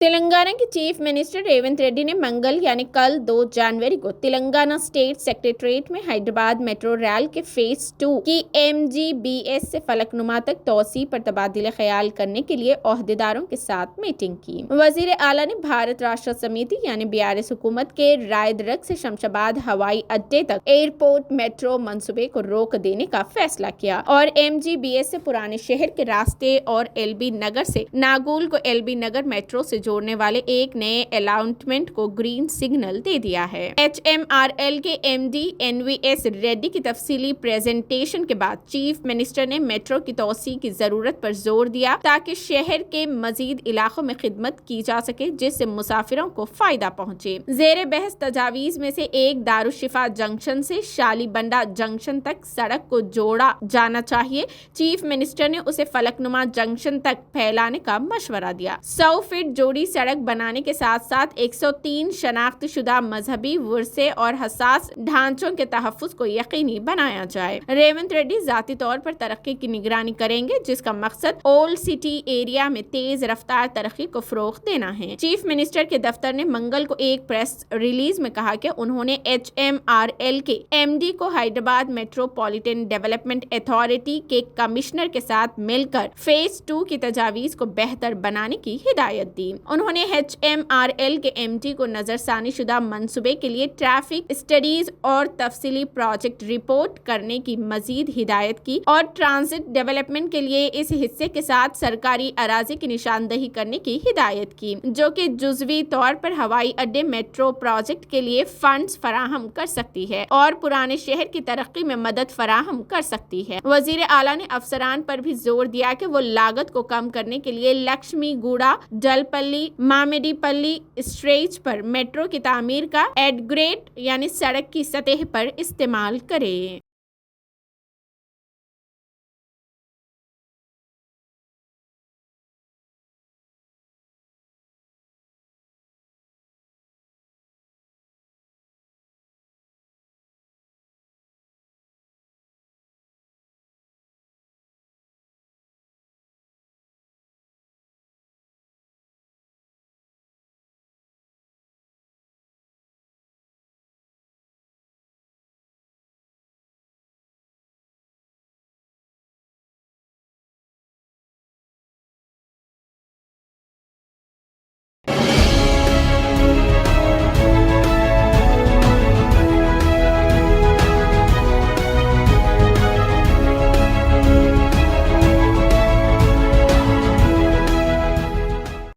तेलंगाना के chief minister Revanth Reddy ने मंगल यानी कल 2 जनवरी को तेलंगाना स्टेट सेक्रेटरीट में हैदराबाद मेट्रो रेल के फेज 2 की MGBS से फलकनुमा तक तोसी पर तबादला ख्याल करने के लिए ओहदेदारों के साथ मीटिंग की। वजीर आला ने भारत राष्ट्र समिति यानी BRS हुकूमत के रायदरग से शमशाबाद हवाई अड्डे तक एयरपोर्ट मेट्रो मंसूबे को रोक देने का फैसला किया और MGBS से पुराने शहर के रास्ते और LB नगर से नागुल को LB नगर मेट्रो से जोड़ने वाले एक नए अलाउंटमेंट को ग्रीन सिग्नल दे दिया है। HMRL के MD NVS रेड्डी की तफसीली प्रेजेंटेशन के बाद चीफ मिनिस्टर ने मेट्रो की तोसी की जरूरत पर जोर दिया ताकि शहर के मजीद इलाकों में खिदमत की जा सके जिससे मुसाफिरों को फायदा पहुंचे। जेर बहस तजावीज में से एक दारुशिफा जंक्शन से शालीबंडा जंक्शन तक सड़क को जोड़ा जाना चाहिए। चीफ मिनिस्टर ने उसे फलकनुमा जंक्शन तक फैलाने का मशवरा दिया। 100 फीट जोड़ी सड़क बनाने के साथ साथ 103 शनाख्त शुदा मजहबी वर्से और हसास ढांचों के तहफ्फुज को यकीनी बनाया जाए। रेवंत रेड्डी जाती तौर पर तरक्की की निगरानी करेंगे जिसका मकसद ओल्ड सिटी एरिया में तेज रफ्तार तरक्की को फरोग देना है। चीफ मिनिस्टर के दफ्तर ने मंगल को एक प्रेस रिलीज में कहा कि उन्होंने HMRL के MD को हैदराबाद मेट्रोपॉलिटन डेवलपमेंट अथॉरिटी के कमिश्नर के साथ मिलकर फेज 2 की तजावीज को बेहतर बनाने की हिदायत दी। उन्होंने HMRL के MD को नजरसानी शुदा मंसूबे के लिए ट्रैफिक स्टडीज और तफसीली प्रोजेक्ट रिपोर्ट करने की मजीद हिदायत की और ट्रांजिट डेवलपमेंट के लिए इस हिस्से के साथ सरकारी अराजी की निशानदही करने की हिदायत की जो कि जुजवी तौर पर हवाई अड्डे मेट्रो प्रोजेक्ट के लिए फंड्स फराहम कर सकती है और पुराने शहर की तरक्की में मदद फराहम कर सकती है। वजीर आला ने अफसरान पर भी जोर दिया कि वो लागत को कम करने के लिए लक्ष्मी गुड़ा जलपल्ली मामिडीपल्ली स्ट्रेच पर मेट्रो की तामीर का एडग्रेड यानी सड़क की सतह पर इस्तेमाल करें।